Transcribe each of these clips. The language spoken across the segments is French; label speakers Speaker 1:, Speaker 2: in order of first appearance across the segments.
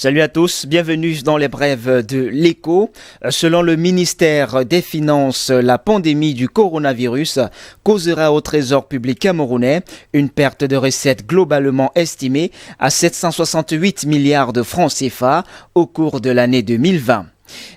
Speaker 1: Salut à tous, bienvenue dans les brèves de l'Écho. Selon le ministère des Finances, la pandémie du coronavirus causera au Trésor public camerounais une perte de recettes globalement estimée à 768 milliards de francs CFA au cours de l'année 2020.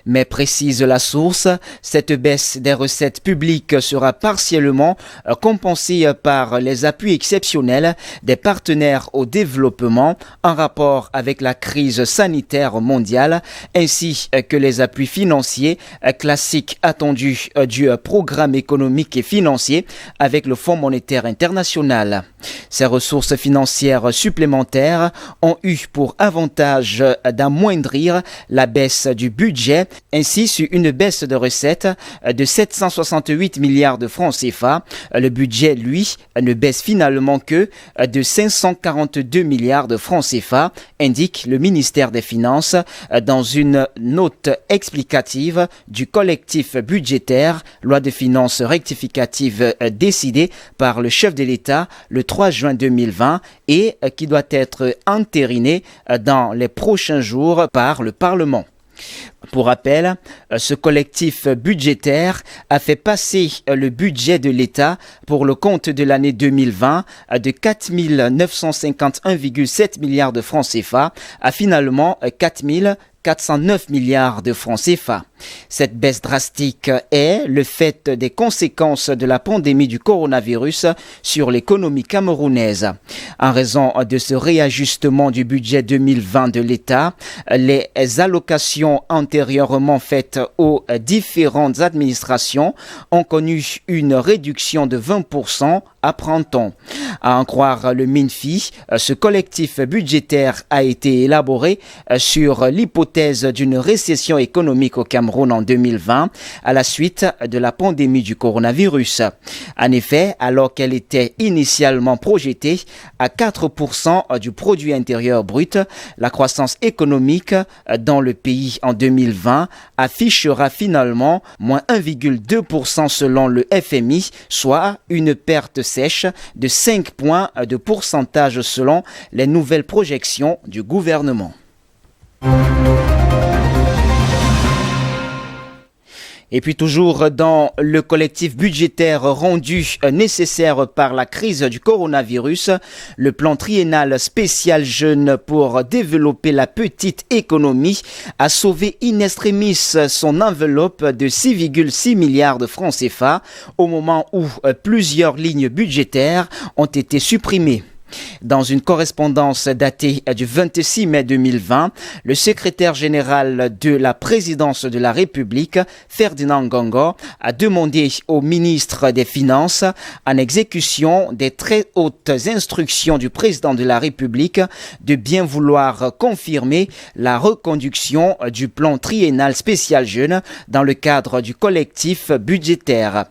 Speaker 1: Mais précise la source, cette baisse des recettes publiques sera partiellement compensée par les appuis exceptionnels des partenaires au développement en rapport avec la crise sanitaire mondiale, ainsi que les appuis financiers classiques attendus du programme économique et financier avec le Fonds monétaire international. Ces ressources financières supplémentaires ont eu pour avantage d'amoindrir la baisse du budget. Ainsi, sur une baisse de recettes de 768 milliards de francs CFA, le budget, lui, ne baisse finalement que de 542 milliards de francs CFA, indique le ministère des Finances dans une note explicative du collectif budgétaire, loi de finances rectificative décidée par le chef de l'État le 3 juin 2020 et qui doit être entérinée dans les prochains jours par le Parlement. Pour rappel, ce collectif budgétaire a fait passer le budget de l'État pour le compte de l'année 2020 de 4 951,7 milliards de francs CFA à finalement 409 milliards de francs CFA. Cette baisse drastique est le fait des conséquences de la pandémie du coronavirus sur l'économie camerounaise. En raison de ce réajustement du budget 2020 de l'État, les allocations antérieurement faites aux différentes administrations ont connu une réduction de 20% à printemps. À en croire le MINFI, ce collectif budgétaire a été élaboré sur l'hypothèse d'une récession économique au Cameroun en 2020 à la suite de la pandémie du coronavirus. En effet, alors qu'elle était initialement projetée à 4% du produit intérieur brut, la croissance économique dans le pays en 2020 affichera finalement moins 1,2% selon le FMI, soit une perte sèche de 5 points de pourcentage selon les nouvelles projections du gouvernement. Et puis toujours dans le collectif budgétaire rendu nécessaire par la crise du coronavirus, le plan triennal spécial jeune pour développer la petite économie a sauvé in extremis son enveloppe de 6,6 milliards de francs CFA au moment où plusieurs lignes budgétaires ont été supprimées. Dans une correspondance datée du 26 mai 2020, le secrétaire général de la présidence de la République, Ferdinand Ngongo, a demandé au ministre des Finances, en exécution des très hautes instructions du président de la République, de bien vouloir confirmer la reconduction du plan triennal spécial jeune dans le cadre du collectif budgétaire.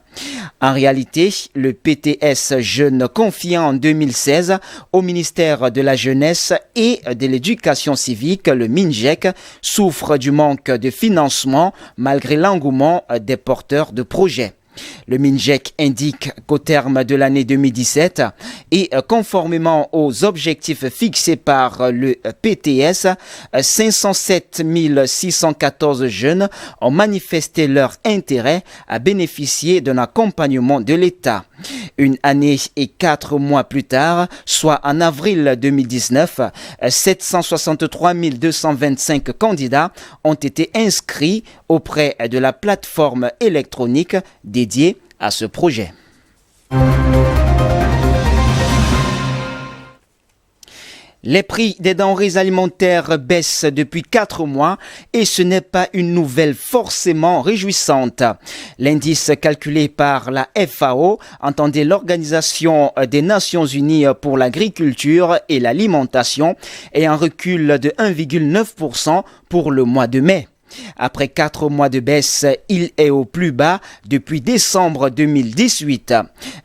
Speaker 1: En réalité, le PTS jeune confié en 2016 au ministère de la Jeunesse et de l'Éducation civique, le MINJEC, souffre du manque de financement malgré l'engouement des porteurs de projets. Le MINJEC indique qu'au terme de l'année 2017 et conformément aux objectifs fixés par le PTS, 507 614 jeunes ont manifesté leur intérêt à bénéficier d'un accompagnement de l'État. Une année et 4 mois plus tard, soit en avril 2019, 763 225 candidats ont été inscrits auprès de la plateforme électronique dédiée à ce projet. Les prix des denrées alimentaires baissent depuis 4 mois et ce n'est pas une nouvelle forcément réjouissante. L'indice calculé par la FAO, entendez l'Organisation des Nations Unies pour l'agriculture et l'alimentation, est en recul de 1,9% pour le mois de mai. Après 4 mois de baisse, il est au plus bas depuis décembre 2018.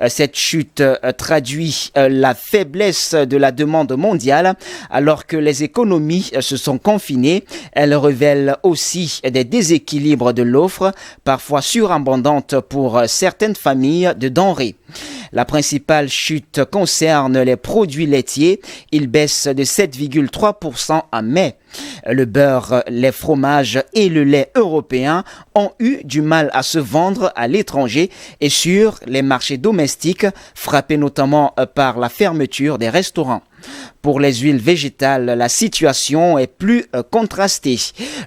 Speaker 1: Cette chute traduit la faiblesse de la demande mondiale alors que les économies se sont confinées. Elle révèle aussi des déséquilibres de l'offre, parfois surabondante pour certaines familles de denrées. La principale chute concerne les produits laitiers. Ils baissent de 7,3% en mai. Le beurre, les fromages et le lait européen ont eu du mal à se vendre à l'étranger et sur les marchés domestiques, frappés notamment par la fermeture des restaurants. Pour les huiles végétales, la situation est plus contrastée.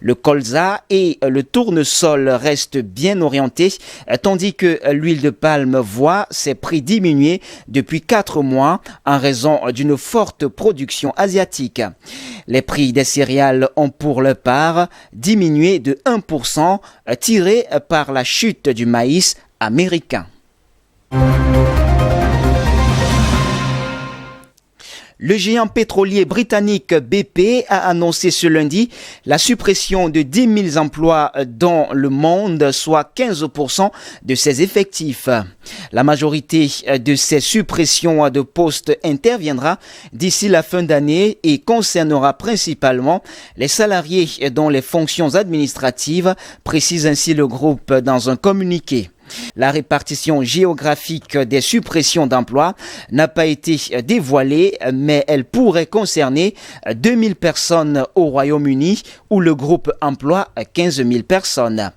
Speaker 1: Le colza et le tournesol restent bien orientés, tandis que l'huile de palme voit ses prix diminuer depuis 4 mois en raison d'une forte production asiatique. Les prix des céréales ont pour leur part diminué de 1%, tiré par la chute du maïs américain. Le géant pétrolier britannique BP a annoncé ce lundi la suppression de 10 000 emplois dans le monde, soit 15% de ses effectifs. La majorité de ces suppressions de postes interviendra d'ici la fin d'année et concernera principalement les salariés dans les fonctions administratives, précise ainsi le groupe dans un communiqué. La répartition géographique des suppressions d'emplois n'a pas été dévoilée, mais elle pourrait concerner 2000 personnes au Royaume-Uni où le groupe emploie 15 000 personnes.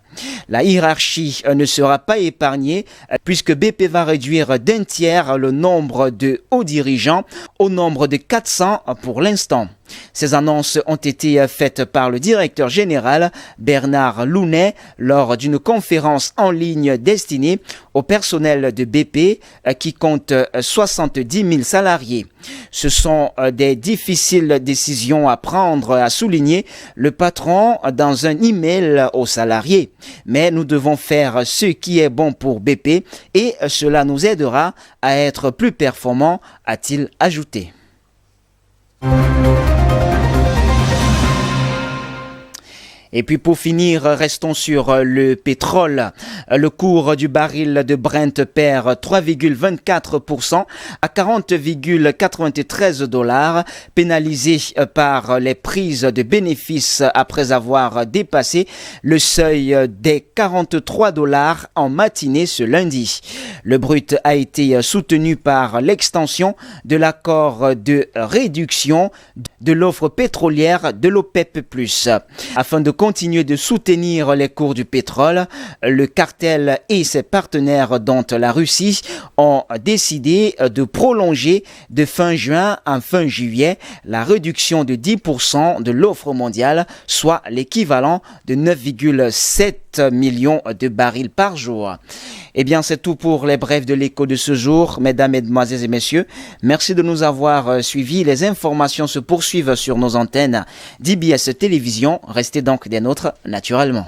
Speaker 1: La hiérarchie ne sera pas épargnée puisque BP va réduire d'un tiers le nombre de hauts dirigeants au nombre de 400 pour l'instant. Ces annonces ont été faites par le directeur général Bernard Lounet lors d'une conférence en ligne destinée au personnel de BP qui compte 70 000 salariés. Ce sont des difficiles décisions à prendre, a souligné le patron dans un email aux salariés. Mais nous devons faire ce qui est bon pour BP et cela nous aidera à être plus performants, a-t-il ajouté. Et puis pour finir, restons sur le pétrole. Le cours du baril de Brent perd 3,24% à 40,93 $, pénalisé par les prises de bénéfices après avoir dépassé le seuil des 43 $ en matinée ce lundi. Le brut a été soutenu par l'extension de l'accord de réduction de l'offre pétrolière de l'OPEP+. Afin de continuer de soutenir les cours du pétrole, le cartel et ses partenaires dont la Russie ont décidé de prolonger de fin juin à fin juillet la réduction de 10% de l'offre mondiale, soit l'équivalent de 9,7 millions de barils par jour. Eh bien, c'est tout pour les brefs de l'écho de ce jour. Mesdames, Mesdemoiselles et Messieurs, merci de nous avoir suivis. Les informations se poursuivent sur nos antennes d'IBS Télévision. Restez donc des nôtres naturellement.